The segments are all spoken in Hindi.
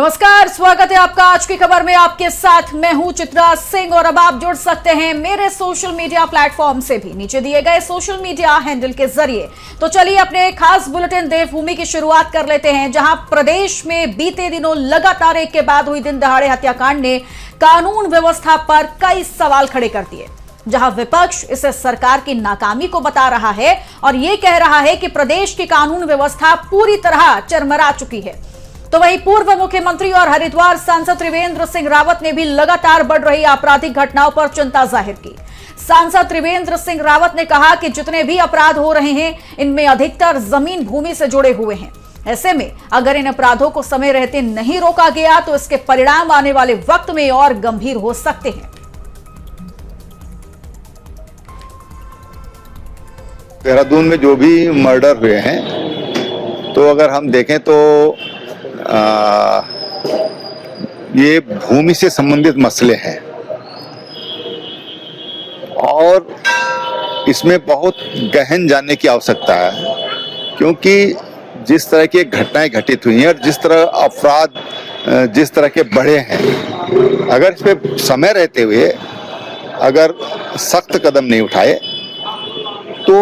नमस्कार, स्वागत है आपका आज की खबर में। आपके साथ मैं हूं चित्रा सिंह और अब आप जुड़ सकते हैं मेरे सोशल मीडिया प्लेटफॉर्म से भी नीचे दिए गए सोशल मीडिया हैंडल के जरिए। तो चलिए अपने खास बुलेटिन देवभूमि की शुरुआत कर लेते हैं, जहां प्रदेश में बीते दिनों लगातार एक के बाद हुई दिन दहाड़े हत्याकांड ने कानून व्यवस्था पर कई सवाल खड़े कर दिए। जहां विपक्ष इसे सरकार की नाकामी को बता रहा है और यह कह रहा है कि प्रदेश की कानून व्यवस्था पूरी तरह चरमरा चुकी है, तो वहीं पूर्व मुख्यमंत्री और हरिद्वार सांसद त्रिवेंद्र सिंह रावत ने भी लगातार बढ़ रही आपराधिक घटनाओं पर चिंता जाहिर की। सांसद त्रिवेंद्र सिंह रावत ने कहा कि जितने भी अपराध हो रहे हैं, इनमें अधिकतर जमीन भूमि से जुड़े हुए हैं। ऐसे में अगर इन अपराधों को समय रहते नहीं रोका गया तो इसके परिणाम आने वाले वक्त में और गंभीर हो सकते हैं। देहरादून में जो भी मर्डर हुए हैं, तो अगर हम देखें तो ये भूमि से संबंधित मसले हैं और इसमें बहुत गहन जानने की आवश्यकता है, क्योंकि जिस तरह की घटनाएं घटित हुई हैं और जिस तरह अपराध जिस तरह के बढ़े हैं, अगर इस पे समय रहते हुए अगर सख्त कदम नहीं उठाए तो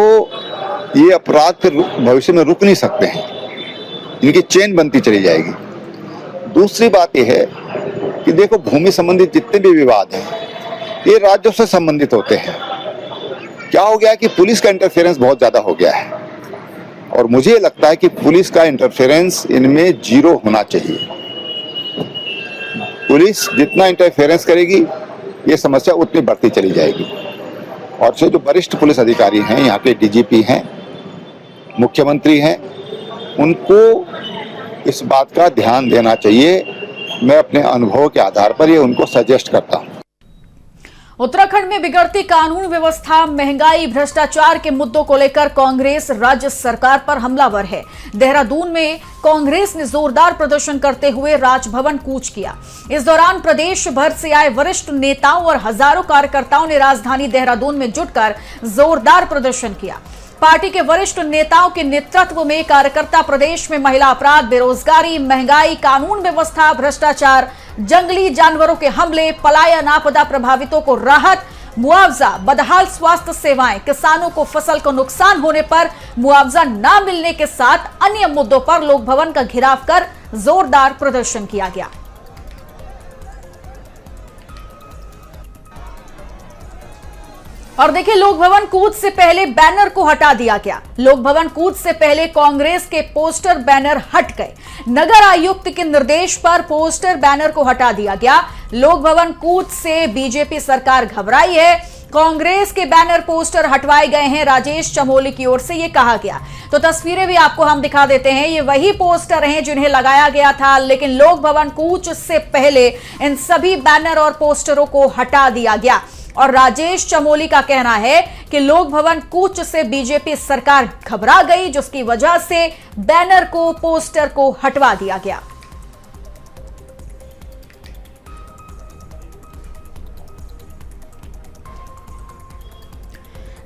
ये अपराध फिर भविष्य में रुक नहीं सकते हैं, इनकी चेन बनती चली जाएगी। दूसरी बात यह है कि देखो, भूमि संबंधित जितने भी विवाद हैं ये राज्यों से संबंधित होते हैं। क्या हो गया कि पुलिस का इंटरफेरेंस बहुत ज्यादा हो गया है और मुझे लगता है कि पुलिस का इंटरफेरेंस इनमें जीरो होना चाहिए। पुलिस जितना इंटरफेरेंस करेगी ये समस्या उतनी बढ़ती चली जाएगी। और जो वरिष्ठ पुलिस अधिकारी हैं, यहाँ के डीजीपी हैं, मुख्यमंत्री हैं, उनको इस बात का ध्यान देना चाहिए। मैं अपने अनुभव के आधार पर ये उनको सजेस्ट करता हूं। उत्तराखंड में बिगड़ती कानून व्यवस्था, महंगाई, भ्रष्टाचार के मुद्दों को लेकर कांग्रेस राज्य सरकार पर हमलावर है। देहरादून में कांग्रेस ने जोरदार प्रदर्शन करते हुए राजभवन कूच किया। इस दौरान प्रदेश भर से आए वरिष्ठ नेताओं और हजारों कार्यकर्ताओं ने राजधानी देहरादून में जुटकर जोरदार प्रदर्शन किया। पार्टी के वरिष्ठ नेताओं के नेतृत्व में कार्यकर्ता प्रदेश में महिला अपराध, बेरोजगारी, महंगाई, कानून व्यवस्था, भ्रष्टाचार, जंगली जानवरों के हमले, पलायन, आपदा प्रभावितों को राहत, मुआवजा, बदहाल स्वास्थ्य सेवाएं, किसानों को फसल को नुकसान होने पर मुआवजा न मिलने के साथ अन्य मुद्दों पर लोक भवन का घेराव कर जोरदार प्रदर्शन किया गया। और देखिए, लोक भवन कूच से पहले बैनर को हटा दिया गया। लोक भवन कूच से पहले कांग्रेस के पोस्टर बैनर हट गए। नगर आयुक्त के निर्देश पर पोस्टर बैनर को हटा दिया गया। लोक भवन कूच से बीजेपी सरकार घबराई है। कांग्रेस के बैनर पोस्टर हटवाए गए हैं, राजेश चमोली की ओर से यह कहा गया। तो तस्वीरें भी आपको हम दिखा देते हैं। ये वही पोस्टर हैं जिन्हें लगाया गया था, लेकिन लोक भवन कूच से पहले इन सभी बैनर और पोस्टरों को हटा दिया गया। और राजेश चमोली का कहना है कि लोक भवन कूच से बीजेपी सरकार घबरा गई, जिसकी वजह से बैनर को, पोस्टर को हटवा दिया गया।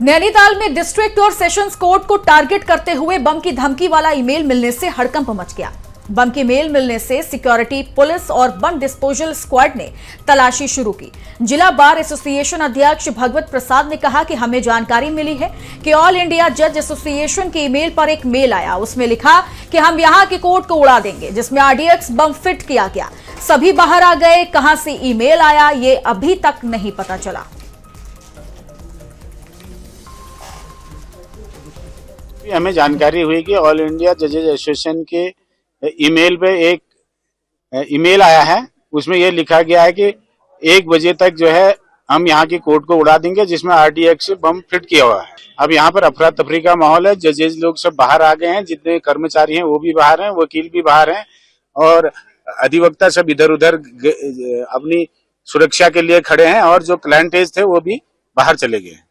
नैनीताल में डिस्ट्रिक्ट और सेशंस कोर्ट को टारगेट करते हुए बम की धमकी वाला ईमेल मिलने से हड़कंप मच गया। बम की मेल मिलने से सिक्योरिटी, पुलिस और बम डिस्पोजल स्क्वाड ने तलाशी शुरू की। जिला बार एसोसिएशन अध्यक्ष भगवत प्रसाद ने कहा कि हमें जानकारी मिली है कि ऑल इंडिया जज एसोसिएशन के ईमेल पर एक मेल आया। उसमें लिखा कि हम यहां की कोर्ट को उड़ा देंगे, जिसमें आरडीएक्स बम फिट किया गया। सभी बाहर आ गए। कहां से ईमेल आया ये अभी तक नहीं पता चला। हमें जानकारी हुई कि ऑल इंडिया जजेज एसोसिएशन के ईमेल पे एक ईमेल आया है। उसमें यह लिखा गया है कि 1 बजे तक जो है हम यहाँ की कोर्ट को उड़ा देंगे, जिसमें आरडीएक्स बम फिट किया हुआ है। अब यहाँ पर अफरा तफरी का माहौल है। जजेज लोग सब बाहर आ गए हैं, जितने कर्मचारी हैं वो भी बाहर हैं, वकील भी बाहर हैं और अधिवक्ता सब इधर उधर अपनी सुरक्षा के लिए खड़े हैं और जो क्लाइंटेज थे वो भी बाहर चले गए।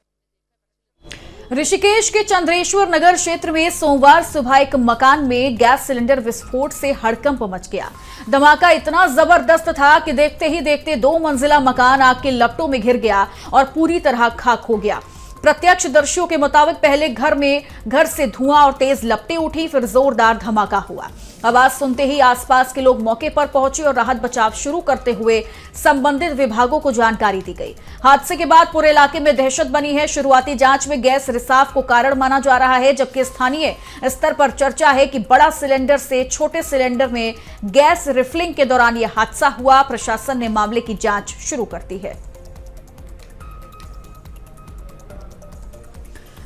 ऋषिकेश के चंद्रेश्वर नगर क्षेत्र में सोमवार सुबह एक मकान में गैस सिलेंडर विस्फोट से हड़कंप मच गया। धमाका इतना जबरदस्त था कि देखते ही देखते 2 मंजिला मकान आग के लपटों में घिर गया और पूरी तरह खाक हो गया। प्रत्यक्षदर्शियों के मुताबिक पहले घर से धुआं और तेज लपटें उठी, फिर जोरदार धमाका हुआ। आवाज सुनते ही आसपास के लोग मौके पर पहुंचे और राहत बचाव शुरू करते हुए संबंधित विभागों को जानकारी दी गई। हादसे के बाद पूरे इलाके में दहशत बनी है। शुरुआती जांच में गैस रिसाव को कारण माना जा रहा है, जबकि स्थानीय स्तर पर चर्चा है कि बड़ा सिलेंडर से छोटे सिलेंडर में गैस रिफिलिंग के दौरान यह हादसा हुआ। प्रशासन ने मामले की जांच शुरू कर दी है।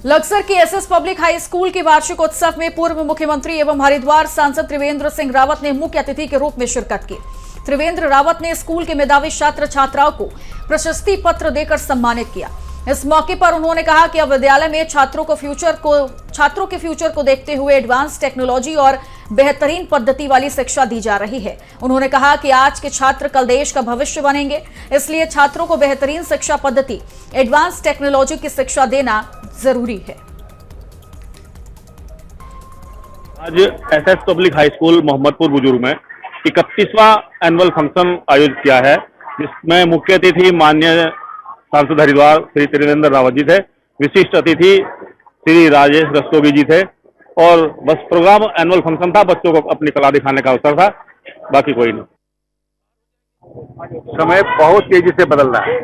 लक्सर की एसएस पब्लिक हाई स्कूल के वार्षिक उत्सव में पूर्व मुख्यमंत्री एवं हरिद्वार सांसद त्रिवेंद्र सिंह रावत ने मुख्य अतिथि के रूप में शिरकत की। त्रिवेंद्र रावत ने स्कूल के मेधावी छात्र छात्राओं को प्रशस्ति पत्र देकर सम्मानित किया। इस मौके पर उन्होंने कहा कि अब विद्यालय में छात्रों के फ्यूचर को देखते हुए एडवांस टेक्नोलॉजी और बेहतरीन पद्धति वाली शिक्षा दी जा रही है। उन्होंने कहा कि आज के छात्र कल देश का भविष्य बनेंगे, इसलिए छात्रों को बेहतरीन शिक्षा पद्धति, एडवांस टेक्नोलॉजी की शिक्षा देना जरूरी है। आज SS public high school Mohammadpur बुजुर्ग में 31वां एनुअल फंक्शन आयोजित किया है, जिसमें मुख्य अतिथि माननीय सांसद हरिद्वार श्री त्रिवेंद्र रावत जी थे, विशिष्ट अतिथि श्री राजेश रस्तोगी जी थे और बस प्रोग्राम एनुअल फंक्शन था, बच्चों को अपनी कला दिखाने का अवसर था, बाकी कोई नहीं। समय बहुत तेजी से बदल रहा है।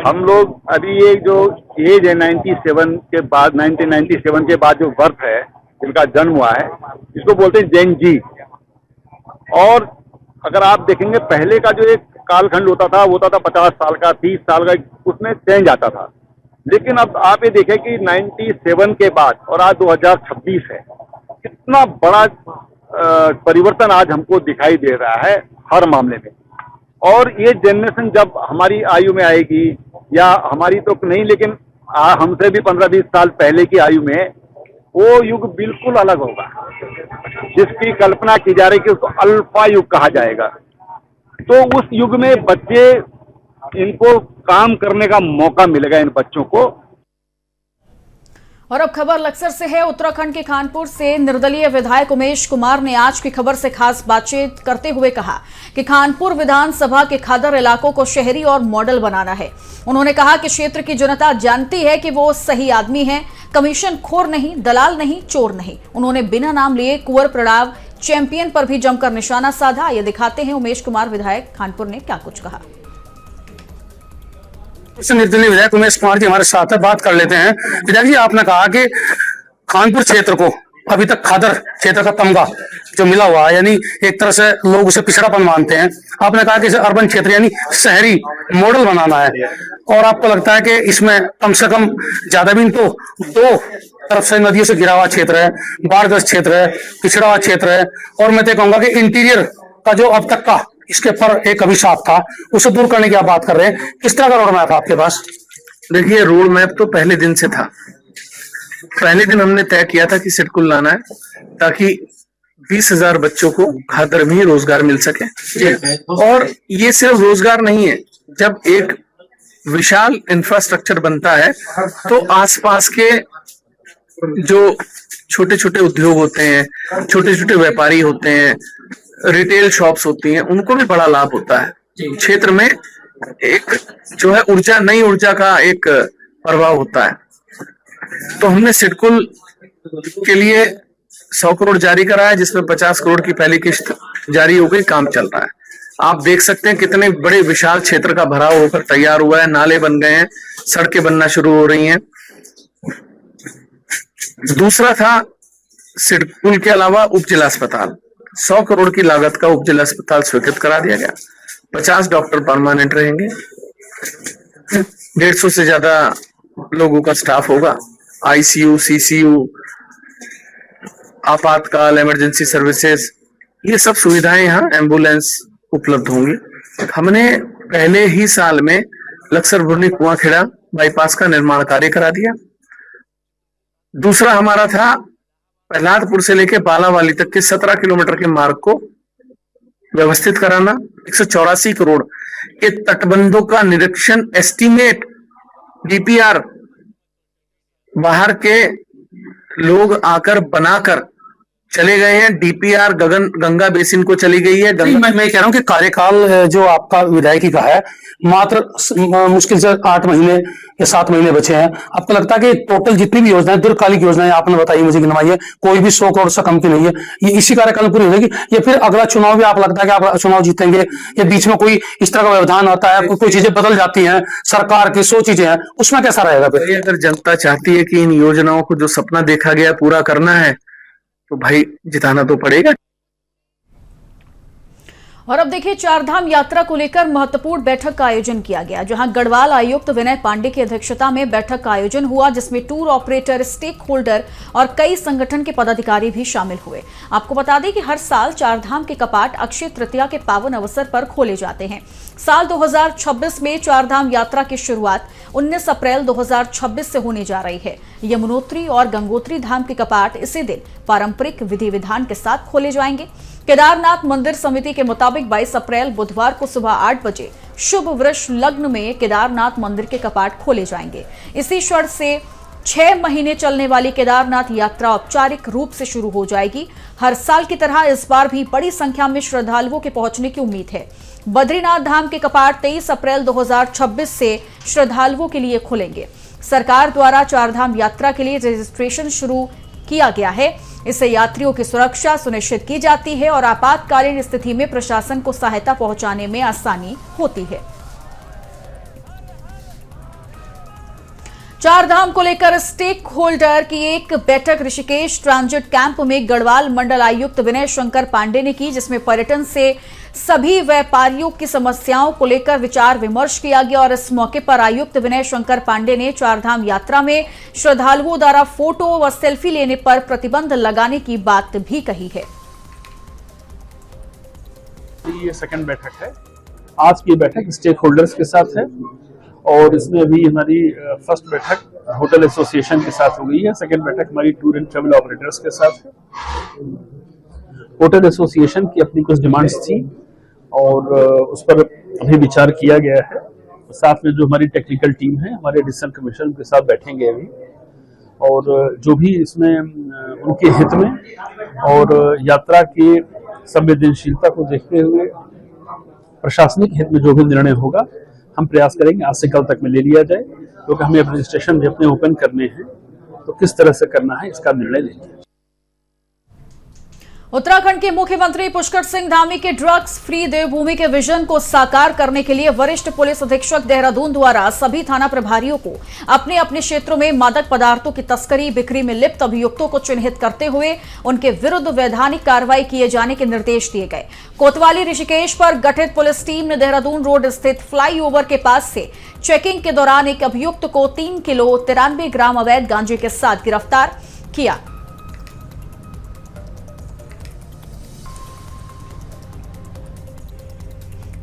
हम लोग अभी ये जो एज है 97 के बाद 1997 के बाद जो बर्थ है, जिनका जन्म हुआ है, इसको बोलते हैं जेन जी। और अगर आप देखेंगे पहले का जो एक कालखंड होता था वो होता था 50 साल का, 30 साल का, उसमें चेंज आता था। लेकिन अब आप ये देखें कि 97 के बाद और आज 2026 है, कितना बड़ा परिवर्तन आज हमको दिखाई दे रहा है हर मामले में। और ये जनरेशन जब हमारी आयु में आएगी, या हमारी तो नहीं लेकिन हमसे भी 15-20 साल पहले की आयु में, वो युग बिल्कुल अलग होगा, जिसकी कल्पना की जा रही है कि उसको अल्फा युग कहा जाएगा। तो उस युग में बच्चे, इनको काम करने का मौका मिलेगा इन बच्चों को। और अब खबर लक्सर से है। उत्तराखंड के कानपुर से निर्दलीय विधायक उमेश कुमार ने आज की खबर से खास बातचीत करते हुए कहा कि कानपुर विधानसभा के खादर इलाकों को शहरी और मॉडल बनाना है। उन्होंने कहा कि क्षेत्र की जनता जानती है कि वो सही आदमी है, कमीशन खोर नहीं, दलाल नहीं, चोर नहीं। उन्होंने बिना नाम लिए कुंवर प्रणाव चैंपियन पर भी जमकर निशाना साधा। ये दिखाते हैं उमेश कुमार विधायक कानपुर ने क्या कुछ कहा। निर्दलीय विधायक उमेश कुमार जी हमारे साथ है, बात कर लेते हैं। विधायक जी, आपने कहा कि कानपुर क्षेत्र को अभी तक खादर क्षेत्र का तमगा जो मिला हुआ है, यानी एक तरह से लोग उसे पिछड़ापन मानते हैं। आपने कहा कि इसे अर्बन क्षेत्र यानी शहरी मॉडल बनाना है, और आपको लगता है कि इसमें कम से कम ज्यादा भी तो 2 तरफ से नदियों से घिरा हुआ क्षेत्र है, बाढ़ग्रस्त क्षेत्र है, पिछड़ा हुआ क्षेत्र है, और मैं तो कहूंगा कि इंटीरियर का जो अब तक का इसके पर एक अभिशाप था, उसे दूर करने की आप बात कर रहे हैं। किस तरह का रोड मैप आपके पास? देखिए, रोड मैप तो पहले दिन से था। पहले दिन हमने तय किया था कि सिडकुल लाना है ताकि 20,000 बच्चों को खादर में ही रोजगार मिल सके। और ये सिर्फ रोजगार नहीं है, जब एक विशाल इंफ्रास्ट्रक्चर बनता है तो आसपास के जो छोटे छोटे उद्योग होते हैं, छोटे छोटे व्यापारी होते हैं, रिटेल शॉप्स होती हैं, उनको भी बड़ा लाभ होता है। क्षेत्र में एक जो है ऊर्जा, नई ऊर्जा का एक प्रभाव होता है। तो हमने सिडकुल के लिए 100 करोड़ जारी करा है, जिसमें 50 करोड़ की पहली किस्त जारी हो गई, काम चल रहा है। आप देख सकते हैं कितने बड़े विशाल क्षेत्र का भराव होकर तैयार हुआ है, नाले बन गए हैं, सड़कें बनना शुरू हो रही हैं। दूसरा था सिडकुल के अलावा उप जिला अस्पताल, 100 करोड़ की लागत का उप जिला अस्पताल स्वीकृत करा दिया गया। 50 डॉक्टर परमानेंट रहेंगे, 150 से ज्यादा लोगों का स्टाफ होगा। आईसीयू, सीसीयू, आपातकाल, इमरजेंसी सर्विसेज, ये सब सुविधाएं यहाँ, एम्बुलेंस उपलब्ध होंगी। हमने पहले ही साल में लक्सर बुरनी कुआंखेड़ा बाईपास का निर्माण कार्य करा दिया। दूसरा हमारा था प्रहलादपुर से लेकर बालावाली तक के 17 किलोमीटर के मार्ग को व्यवस्थित कराना। 184 करोड़ के तटबंधों का निरीक्षण, एस्टीमेट, डीपीआर बाहर के लोग आकर बनाकर चले गए हैं, डीपीआर गंगा बेसिन को चली गई है। मैं कह रहा हूँ कि कार्यकाल जो आपका विधायकी का है मात्र मुश्किल से 8 महीने या 7 महीने बचे हैं। आपको लगता है कि टोटल जितनी भी योजनाएं, दीर्घकालिक योजनाएं आपने बताई, मुझे गिनवाई है, कोई भी 100 करोड़ से कम की नहीं है, ये इसी कार्यकाल में पूरी हो जाएगी? या फिर अगला चुनाव भी आप लगता है कि आप चुनाव जीतेंगे, या बीच में कोई इस तरह का व्यवधान आता है, कोई चीजें बदल जाती हैं, सरकार की 100 चीजें हैं, उसमें कैसा रहेगा फिर? अगर जनता चाहती है कि इन योजनाओं को जो सपना देखा गया पूरा करना है, तो भाई जिताना तो पड़ेगा। और अब देखिए, चारधाम यात्रा को लेकर महत्वपूर्ण बैठक का आयोजन किया गया, जहां गढ़वाल आयुक्त विनय पांडे की अध्यक्षता में बैठक का आयोजन हुआ, जिसमें टूर ऑपरेटर, स्टेक होल्डर और कई संगठन के पदाधिकारी भी शामिल हुए। आपको बता दें कि हर साल चारधाम के कपाट अक्षय तृतीया के पावन अवसर पर खोले जाते हैं। साल 2026 में चारधाम यात्रा की शुरुआत 19 अप्रैल 2026 से होने जा रही है। यमुनोत्री और गंगोत्री धाम के कपाट इसी दिन पारंपरिक विधि विधान के साथ खोले जाएंगे। केदारनाथ मंदिर समिति के मुताबिक 22 अप्रैल बुधवार को सुबह 8 बजे शुभ वृष लग्न में केदारनाथ मंदिर के कपाट खोले जाएंगे। इसी शर्त से 6 महीने चलने वाली केदारनाथ यात्रा औपचारिक रूप से शुरू हो जाएगी। हर साल की तरह इस बार भी बड़ी संख्या में श्रद्धालुओं के पहुंचने की उम्मीद है। बद्रीनाथ धाम के कपाट 23 अप्रैल 2026 से श्रद्धालुओं के लिए खुलेंगे। सरकार द्वारा चारधाम यात्रा के लिए रजिस्ट्रेशन शुरू किया गया है। इससे यात्रियों की सुरक्षा सुनिश्चित की जाती है और आपातकालीन स्थिति में प्रशासन को सहायता पहुंचाने में आसानी होती है। चारधाम को लेकर स्टेक होल्डर की एक बैठक ऋषिकेश ट्रांजिट कैंप में गढ़वाल मंडल आयुक्त विनय शंकर पांडे ने की, जिसमें पर्यटन से सभी व्यापारियों की समस्याओं को लेकर विचार विमर्श किया गया। और इस मौके पर आयुक्त विनय शंकर पांडे ने चारधाम यात्रा में श्रद्धालुओं द्वारा फोटो व सेल्फी लेने पर प्रतिबंध लगाने की बात भी कही है। ये सेकंड बैठक है। आज की बैठक स्टेक होल्डर्स के साथ है और इसमें अभी हमारी फर्स्ट बैठक होटल एसोसिएशन के साथ हो गई है। सेकंड बैठक हमारी टूर एंड ट्रेवल ऑपरेटर्स के साथ है। होटल एसोसिएशन की अपनी कुछ डिमांड्स थी और उस पर अभी विचार किया गया है। साथ में जो हमारी टेक्निकल टीम है, हमारे एडिशनल कमिश्नर के साथ बैठेंगे अभी, और जो भी इसमें उनके हित में और यात्रा की संवेदनशीलता को देखते हुए प्रशासनिक हित में जो भी निर्णय होगा हम प्रयास करेंगे आज से कल तक में ले लिया जाए, क्योंकि हमें रजिस्ट्रेशन भी अपने ओपन करने हैं, तो किस तरह से करना है इसका निर्णय लेंगे। उत्तराखंड के मुख्यमंत्री पुष्कर सिंह धामी के ड्रग्स फ्री देवभूमि के विजन को साकार करने के लिए वरिष्ठ पुलिस अधीक्षक देहरादून द्वारा सभी थाना प्रभारियों को अपने अपने क्षेत्रों में मादक पदार्थों की तस्करी बिक्री में लिप्त अभियुक्तों को चिन्हित करते हुए उनके विरुद्ध वैधानिक कार्रवाई किए जाने के निर्देश दिए गए। कोतवाली ऋषिकेश पर गठित पुलिस टीम ने देहरादून रोड स्थित फ्लाईओवर के पास से चेकिंग के दौरान एक अभियुक्त को 3 किलो 93 ग्राम अवैध गांजे के साथ गिरफ्तार किया।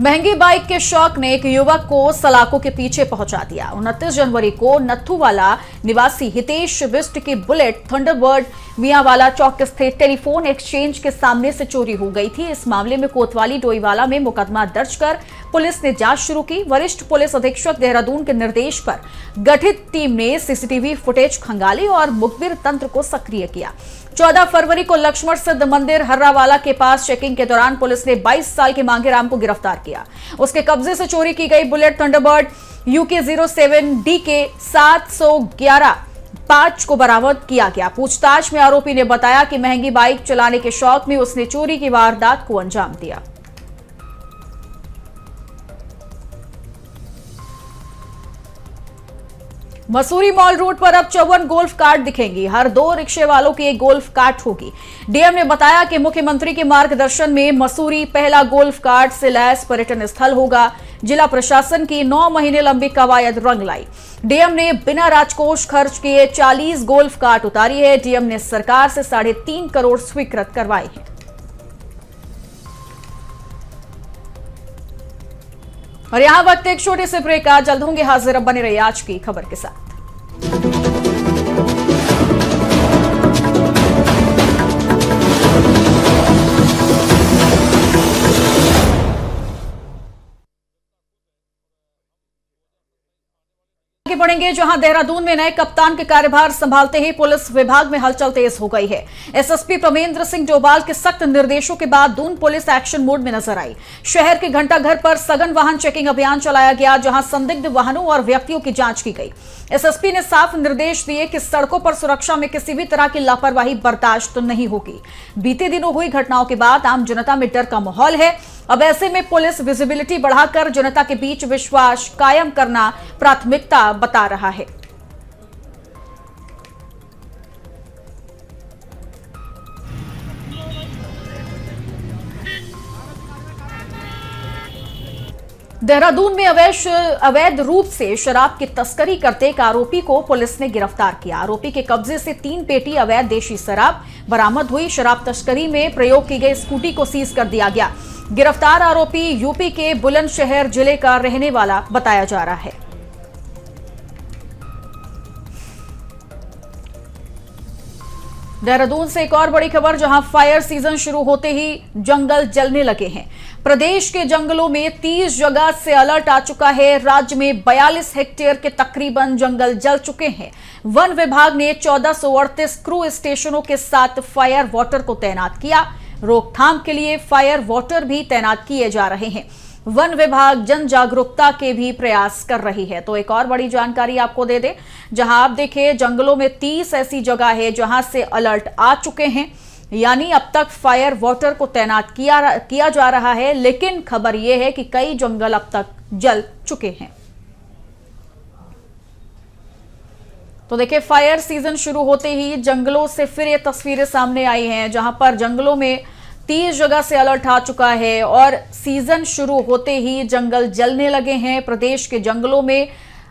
महंगी बाइक के शौक ने एक युवक को सलाखों के पीछे पहुंचा दिया। 29 जनवरी को नथुवाला निवासी हितेश बिष्ट की बुलेट थंडरबर्ड मियांवाला चौक स्थित टेलीफोन एक्सचेंज के सामने से चोरी हो गई थी। इस मामले में कोतवाली डोईवाला में मुकदमा दर्ज कर पुलिस ने जांच शुरू की। वरिष्ठ पुलिस अधीक्षक देहरादून के निर्देश पर गठित टीम ने सीसीटीवी फुटेज खंगाली और मुखबिर तंत्र को सक्रिय किया। 14 फरवरी को लक्ष्मण सिद्ध मंदिर हर्रावाला के पास चेकिंग के दौरान पुलिस ने 22 साल के मांगेराम को गिरफ्तार किया। उसके कब्जे से चोरी की गई बुलेट थंडरबर्ड UK 07 DK 711-5 को बरामद किया गया। पूछताछ में आरोपी ने बताया कि महंगी बाइक चलाने के शौक में उसने चोरी की वारदात को अंजाम दिया। मसूरी मॉल रोड पर अब 54 गोल्फ कार्ट दिखेंगी। हर 2 रिक्शे वालों की एक गोल्फ कार्ट होगी। डीएम ने बताया कि मुख्यमंत्री के मार्गदर्शन में मसूरी पहला गोल्फ कार्ट से लैस पर्यटन स्थल होगा। जिला प्रशासन की 9 महीने लंबी कवायद रंग लाई। डीएम ने बिना राजकोष खर्च किए 40 गोल्फ कार्ट उतारी है। डीएम ने सरकार से 3.5 करोड़ स्वीकृत करवाए हैं। और यहां वक्त एक छोटे से ब्रेक का, जल्द होंगे हाजिर। अब बने रहिए आज की खबर के साथ। आगे बढ़ेंगे, जहां देहरादून में नए कप्तान के कार्यभार संभालते ही पुलिस विभाग में हलचल तेज हो गई है। एसएसपी प्रमेंद्र सिंह डोभाल के सख्त निर्देशों के बाद दून पुलिस एक्शन मोड में नजर आई। शहर के घंटाघर पर सघन वाहन चेकिंग अभियान चलाया गया, जहां संदिग्ध वाहनों और व्यक्तियों की जांच की गई। एसएसपी ने साफ निर्देश दिए कि सड़कों पर सुरक्षा में किसी भी तरह की लापरवाही बर्दाश्त नहीं होगी। बीते दिनों हुई घटनाओं के बाद आम जनता में डर का माहौल है। अब ऐसे में पुलिस विजिबिलिटी बढ़ाकर जनता के बीच विश्वास कायम करना प्राथमिकता बता रहा है। देहरादून में अवैध रूप से शराब की तस्करी करते एक आरोपी को पुलिस ने गिरफ्तार किया। आरोपी के कब्जे से 3 पेटी अवैध देशी शराब बरामद हुई। शराब तस्करी में प्रयोग की गई स्कूटी को सीज कर दिया गया। गिरफ्तार आरोपी यूपी के बुलंदशहर जिले का रहने वाला बताया जा रहा है। देहरादून से एक और बड़ी खबर, जहां फायर सीजन शुरू होते ही जंगल जलने लगे हैं। प्रदेश के जंगलों में 30 जगह से अलर्ट आ चुका है। राज्य में 42 हेक्टेयर के तकरीबन जंगल जल चुके हैं। वन विभाग ने 1438 क्रू स्टेशनों के साथ फायर वाटर को तैनात किया। रोकथाम के लिए फायर वाटर भी तैनात किए जा रहे हैं। वन विभाग जन जागरूकता के भी प्रयास कर रही है। तो एक और बड़ी जानकारी आपको दे दे, जहां आप देखें जंगलों में 30 ऐसी जगह है जहां से अलर्ट आ चुके हैं, यानी अब तक फायर वाटर को तैनात किया जा रहा है। लेकिन खबर यह है कि कई जंगल अब तक जल चुके हैं। तो देखिए, फायर सीजन शुरू होते ही जंगलों से फिर ये तस्वीरें सामने आई हैं, जहां पर जंगलों में 30 जगह से अलर्ट आ चुका है और सीजन शुरू होते ही जंगल जलने लगे हैं। प्रदेश के जंगलों में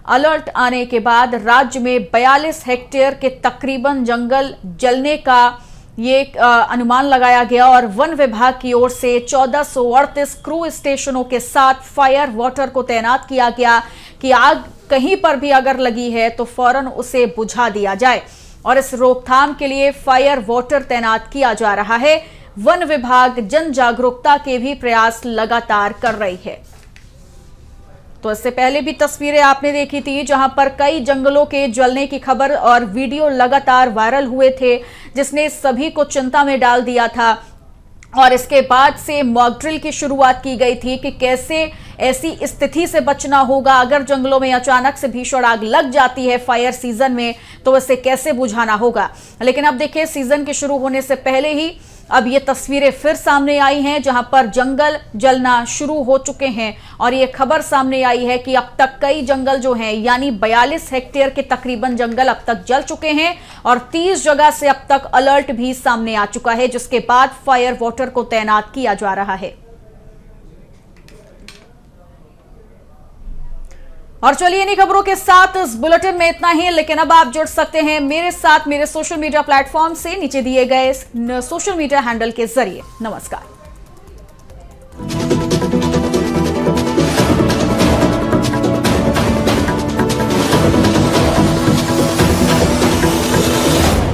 अलर्ट आने के बाद राज्य में 42 हेक्टेयर के तकरीबन जंगल जलने का ये अनुमान लगाया गया और वन विभाग की ओर से 1438 क्रू स्टेशनों के साथ फायर वाटर को तैनात किया गया कि आग कहीं पर भी अगर लगी है तो फौरन उसे बुझा दिया जाए। और इस रोकथाम के लिए फायर वाटर तैनात किया जा रहा है। वन विभाग जन जागरूकता के भी प्रयास लगातार कर रही है। तो इससे पहले भी तस्वीरें आपने देखी थी, जहां पर कई जंगलों के जलने की खबर और वीडियो लगातार वायरल हुए थे, जिसने सभी को चिंता में डाल दिया था। और इसके बाद से मॉक ड्रिल की शुरुआत की गई थी कि कैसे ऐसी स्थिति से बचना होगा। अगर जंगलों में अचानक से भीषण आग लग जाती है फायर सीजन में तो इसे कैसे बुझाना होगा। लेकिन अब देखिए, सीजन के शुरू होने से पहले ही अब ये तस्वीरें फिर सामने आई हैं, जहां पर जंगल जलना शुरू हो चुके हैं। और ये खबर सामने आई है कि अब तक कई जंगल जो हैं, यानी 42 हेक्टेयर के तकरीबन जंगल अब तक जल चुके हैं और 30 जगह से अब तक अलर्ट भी सामने आ चुका है, जिसके बाद फायर वाटर को तैनात किया जा रहा है। और चलिए, इन्हीं खबरों के साथ इस बुलेटिन में इतना ही। लेकिन अब आप जुड़ सकते हैं मेरे साथ मेरे सोशल मीडिया प्लेटफॉर्म से नीचे दिए गए सोशल मीडिया हैंडल के जरिए। नमस्कार।